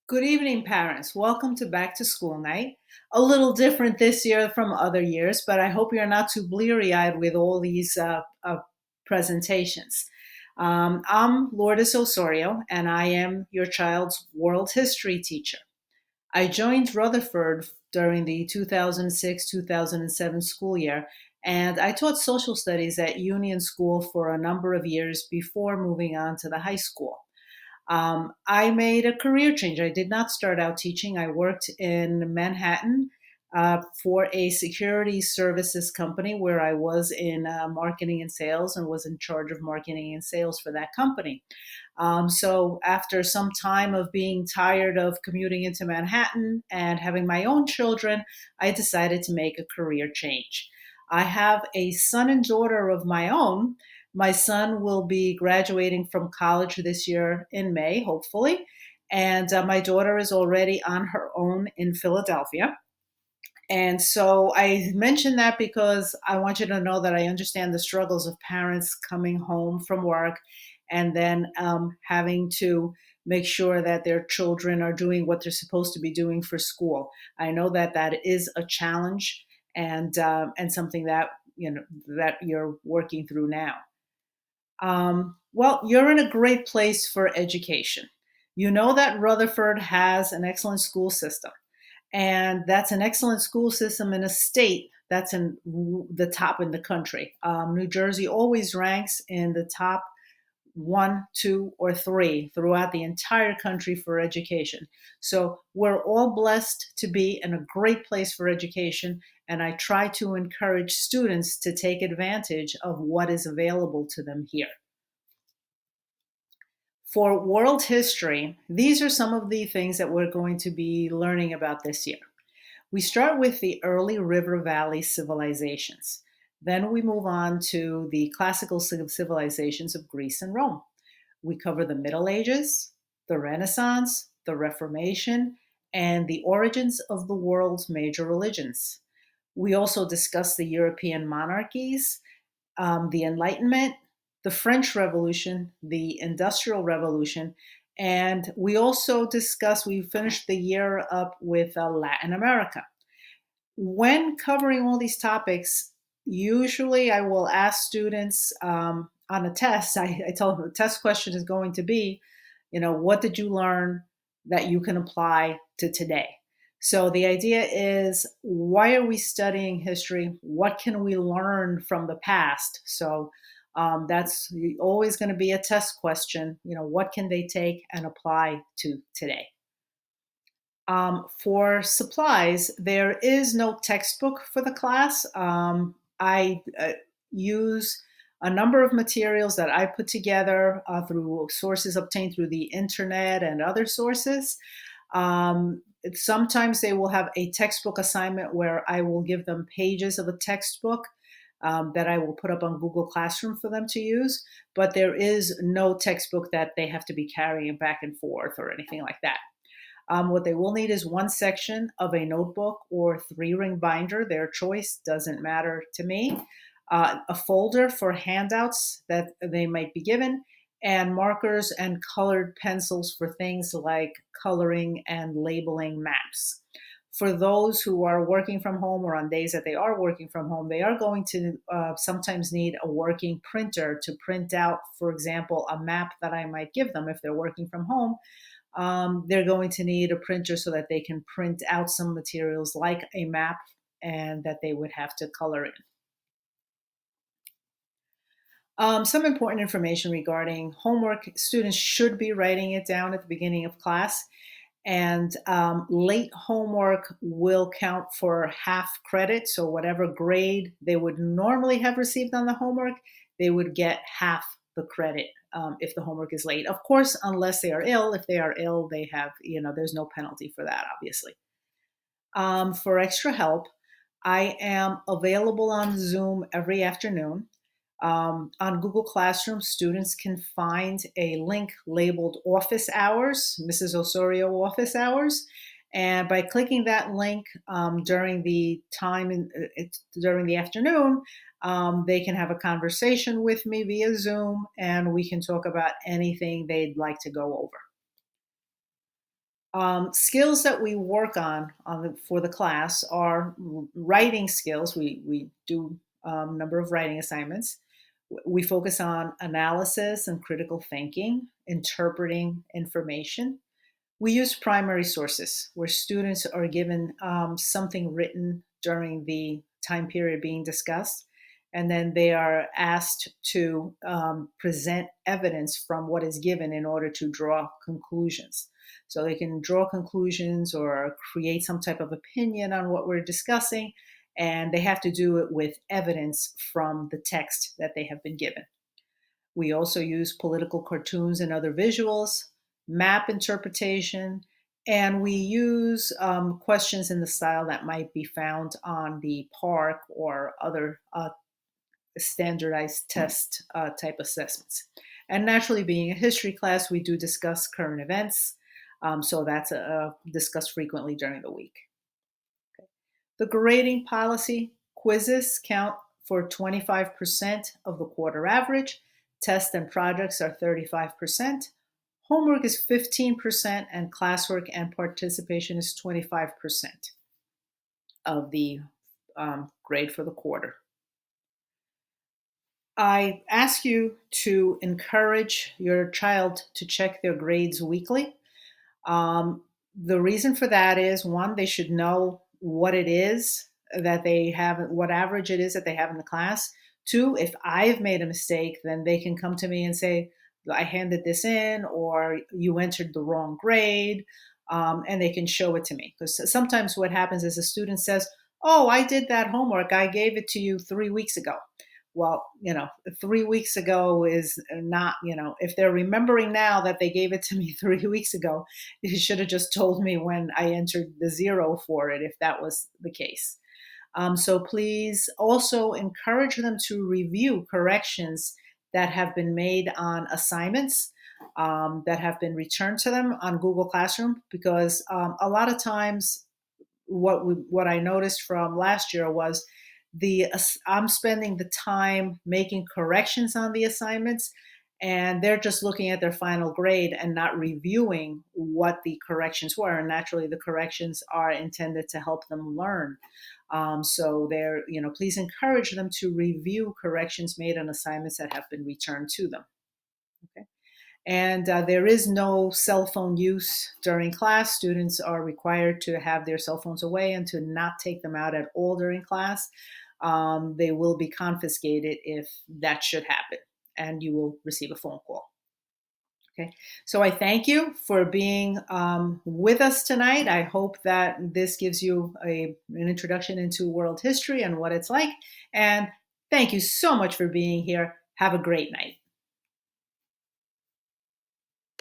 Good evening, parents. Welcome to Back to School Night. A little different this year from other years, but I hope you're not too bleary eyed with all these presentations. I'm Lourdes Osorio, and I am your child's world history teacher. I joined Rutherford during the 2006 2007 school year, and I taught social studies at Union School for a number of years before moving on to the high school. I made a career change. I did not start out teaching. I worked in Manhattan for a security services company where I was in marketing and sales and was in charge of marketing and sales for that company. So, after some time of being tired of commuting into Manhattan and having my own children, I decided to make a career change. I have a son and daughter of my own. My son will be graduating from college this year in May, hopefully. And my daughter is already on her own in Philadelphia. And so I mention that because I want you to know that I understand the struggles of parents coming home from work and then having to make sure that their children are doing what they're supposed to be doing for school. I know that that is a challenge and something that that you're working through now. Well, you're in a great place for education. You know that Rutherford has an excellent school system, and that's an excellent school system in a state that's in the top in the country. New Jersey always ranks in the top one, two, or three throughout the entire country for education. So we're all blessed to be in a great place for education, and I try to encourage students to take advantage of what is available to them here. For world history, these are some of the things that we're going to be learning about this year. We start with the early river valley civilizations. Then we move on to the classical civilizations of Greece and Rome. We cover the Middle Ages, the Renaissance, the Reformation, and the origins of the world's major religions. We also discuss the European monarchies, the Enlightenment, the French Revolution, the Industrial Revolution, and we also discuss, we finished the year up with Latin America. When covering all these topics, usually I will ask students on a test, I tell them the test question is going to be, what did you learn that you can apply to today? So the idea is, why are we studying history? What can we learn from the past? So that's always going to be a test question. What can they take and apply to today? For supplies, there is no textbook for the class. I use a number of materials that I put together through sources obtained through the internet and other sources. Sometimes they will have a textbook assignment where I will give them pages of a textbook that I will put up on Google Classroom for them to use, but there is no textbook that they have to be carrying back and forth or anything like that. What they will need is one section of a notebook or three-ring binder. Their choice doesn't matter to me. A folder for handouts that they might be given, and markers and colored pencils for things like coloring and labeling maps. For those who are working from home or on days that they are working from home, they are going to sometimes need a working printer to print out, for example, a map that I might give them if they're working from home. They're going to need a printer so that they can print out some materials like a map and that they would have to color in. Some important information regarding homework: students should be writing it down at the beginning of class, and late homework will count for half credit. So, whatever grade they would normally have received on the homework, they would get half the credit if the homework is late. Of course, unless they are ill. If they are ill, they have, there's no penalty for that, obviously. For extra help, I am available on Zoom every afternoon. On Google Classroom, students can find a link labeled Office Hours, Mrs. Osorio Office Hours. And by clicking that link during the time during the afternoon, they can have a conversation with me via Zoom, and we can talk about anything they'd like to go over. Skills that we work on for the class are writing skills. We do a number of writing assignments. We focus on analysis and critical thinking, interpreting information. We use primary sources where students are given something written during the time period being discussed, and then they are asked to present evidence from what is given in order to draw conclusions. So they can draw conclusions or create some type of opinion on what we're discussing, and they have to do it with evidence from the text that they have been given. We also use political cartoons and other visuals, map interpretation, and we use questions in the style that might be found on the PARC or other standardized test type assessments. And naturally, being a history class, we do discuss current events. So that's discussed frequently during the week. Okay. The grading policy: quizzes count for 25% of the quarter average. Tests and projects are 35%. Homework is 15%, and classwork and participation is 25% of the grade for the quarter. I ask you to encourage your child to check their grades weekly. The reason for that is, one, they should know what it is that they have, what average it is that they have in the class. Two, if I've made a mistake, then they can come to me and say, I handed this in, or you entered the wrong grade, and they can show it to me. Because sometimes what happens is a student says, oh, I did that homework. I gave it to you 3 weeks ago. Well, 3 weeks ago is not, if they're remembering now that they gave it to me 3 weeks ago, you should have just told me when I entered the zero for it, if that was the case. So please also encourage them to review corrections that have been made on assignments that have been returned to them on Google Classroom, because a lot of times what I noticed from last year was I'm spending the time making corrections on the assignments, and they're just looking at their final grade and not reviewing what the corrections were. And naturally, the corrections are intended to help them learn. So please encourage them to review corrections made on assignments that have been returned to them. Okay. And there is no cell phone use during class. Students are required to have their cell phones away and to not take them out at all during class. They will be confiscated if that should happen, and you will receive a phone call. Okay, so I thank you for being with us tonight. I hope that this gives you an introduction into world history and what it's like. And thank you so much for being here. Have a great night.